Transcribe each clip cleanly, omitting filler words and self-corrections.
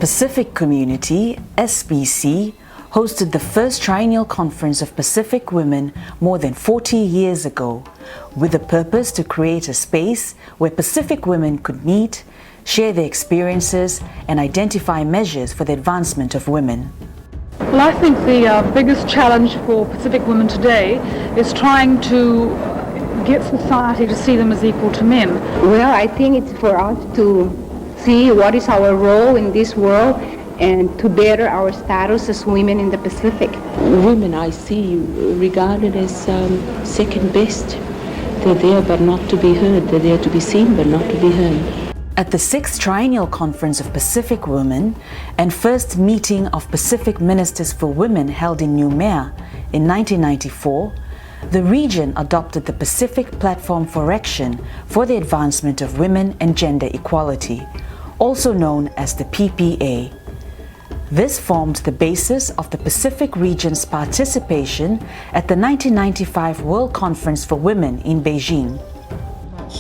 Pacific Community, SPC, hosted the first Triennial Conference of Pacific Women more than 40 years ago, with the purpose to create a space where Pacific women could meet, share their experiences, and identify measures for the advancement of women. Well, I think the biggest challenge for Pacific women today is trying to get society to see them as equal to men. Well, I think it's for us to see what is our role in this world and to better our status as women in the Pacific. Women I see regarded as second best. They're there but not to be heard. They're there to be seen but not to be heard. At the 6th Triennial Conference of Pacific Women and first meeting of Pacific Ministers for Women held in Noumea in 1994, the region adopted the Pacific Platform for Action for the Advancement of Women and Gender Equality, also known as the PPA. This formed the basis of the Pacific region's participation at the 1995 World Conference for Women in Beijing.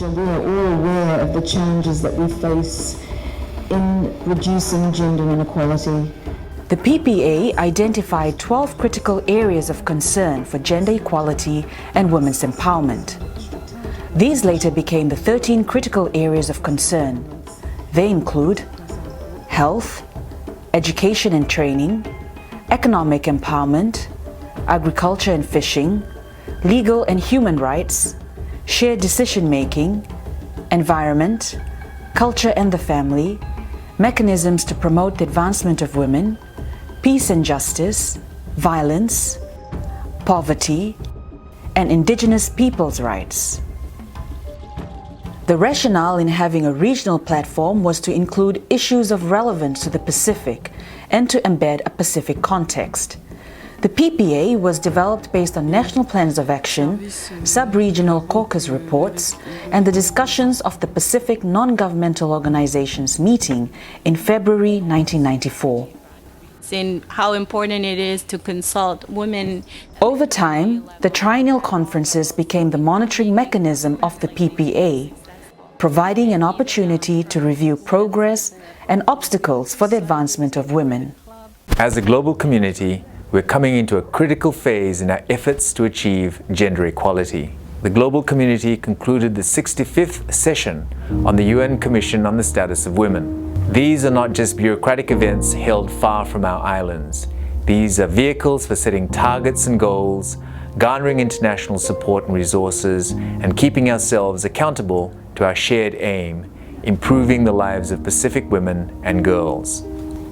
We are all aware of the challenges that we face in reducing gender inequality. The PPA identified 12 critical areas of concern for gender equality and women's empowerment. These later became the 13 critical areas of concern. They include health, education and training, economic empowerment, agriculture and fishing, legal and human rights, shared decision-making, environment, culture and the family, mechanisms to promote the advancement of women, peace and justice, violence, poverty, and indigenous peoples' rights. The rationale in having a regional platform was to include issues of relevance to the Pacific and to embed a Pacific context. The PPA was developed based on national plans of action, sub-regional caucus reports, and the discussions of the Pacific Non-Governmental Organizations meeting in February 1994. In how important it is to consult women. Over time, the Triennial conferences became the monitoring mechanism of the PPA, providing an opportunity to review progress and obstacles for the advancement of women. As a global community, we're coming into a critical phase in our efforts to achieve gender equality. The global community concluded the 65th session on the UN Commission on the Status of Women. These are not just bureaucratic events held far from our islands. These are vehicles for setting targets and goals, garnering international support and resources, and keeping ourselves accountable to our shared aim, improving the lives of Pacific women and girls.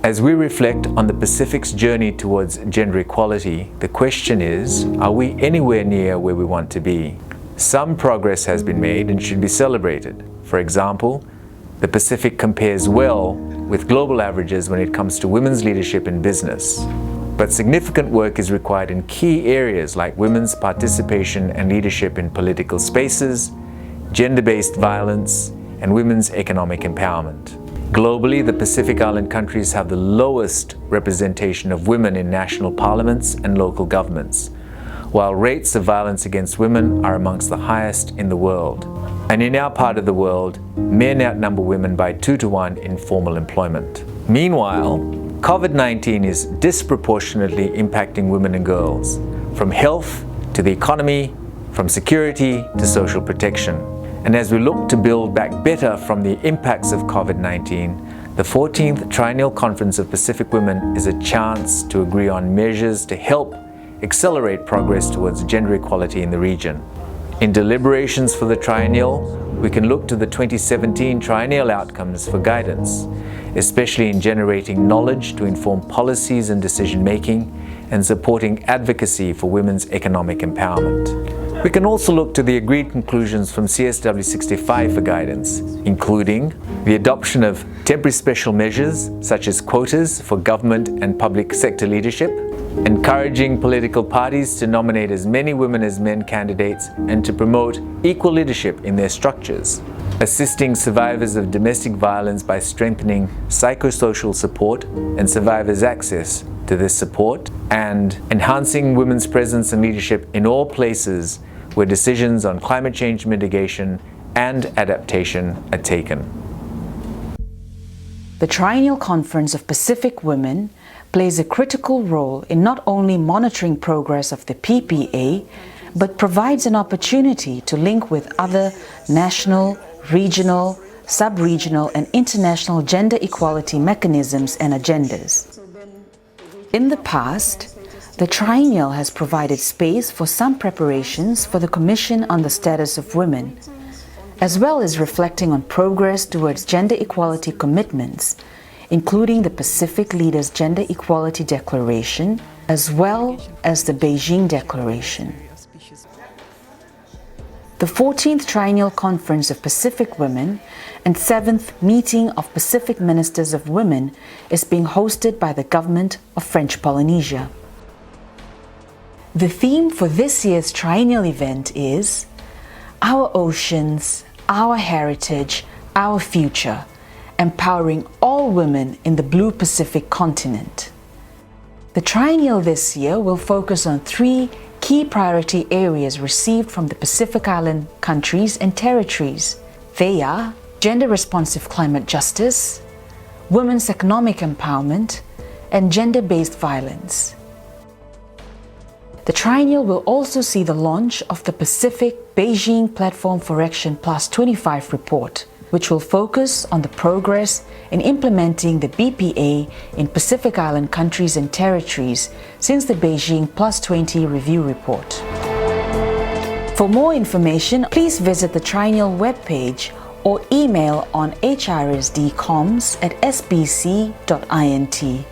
As we reflect on the Pacific's journey towards gender equality, the question is, are we anywhere near where we want to be? Some progress has been made and should be celebrated. For example, the Pacific compares well with global averages when it comes to women's leadership in business. But significant work is required in key areas like women's participation and leadership in political spaces, gender-based violence, and women's economic empowerment. Globally, the Pacific Island countries have the lowest representation of women in national parliaments and local governments, while rates of violence against women are amongst the highest in the world. And in our part of the world, men outnumber women by 2 to 1 in formal employment. Meanwhile, COVID-19 is disproportionately impacting women and girls, from health to the economy, from security to social protection. And as we look to build back better from the impacts of COVID-19, the 14th Triennial Conference of Pacific Women is a chance to agree on measures to help accelerate progress towards gender equality in the region. In deliberations for the Triennial, we can look to the 2017 Triennial outcomes for guidance, especially in generating knowledge to inform policies and decision-making and supporting advocacy for women's economic empowerment. We can also look to the agreed conclusions from CSW 65 for guidance, including the adoption of temporary special measures such as quotas for government and public sector leadership, encouraging political parties to nominate as many women as men candidates and to promote equal leadership in their structures, assisting survivors of domestic violence by strengthening psychosocial support and survivors' access to this support, and enhancing women's presence and leadership in all places where decisions on climate change mitigation and adaptation are taken. The Triennial Conference of Pacific Women plays a critical role in not only monitoring progress of the PPA, but provides an opportunity to link with other national, regional, sub-regional and international gender equality mechanisms and agendas. In the past, the Triennial has provided space for some preparations for the Commission on the Status of Women, as well as reflecting on progress towards gender equality commitments, including the Pacific Leaders' Gender Equality Declaration, as well as the Beijing Declaration. The 14th Triennial Conference of Pacific Women and 7th Meeting of Pacific Ministers of Women is being hosted by the Government of French Polynesia. The theme for this year's Triennial event is Our Oceans, Our Heritage, Our Future, empowering all women in the Blue Pacific continent. The Triennial this year will focus on 3 key priority areas received from the Pacific Island countries and territories. They are gender-responsive climate justice, women's economic empowerment, and gender-based violence. The Triennial will also see the launch of the Pacific Beijing Platform for Action Plus 25 report, which will focus on the progress in implementing the BPA in Pacific Island countries and territories since the Beijing Plus 20 review report. For more information, please visit the Triennial webpage or email on hrsdcoms@sbc.int.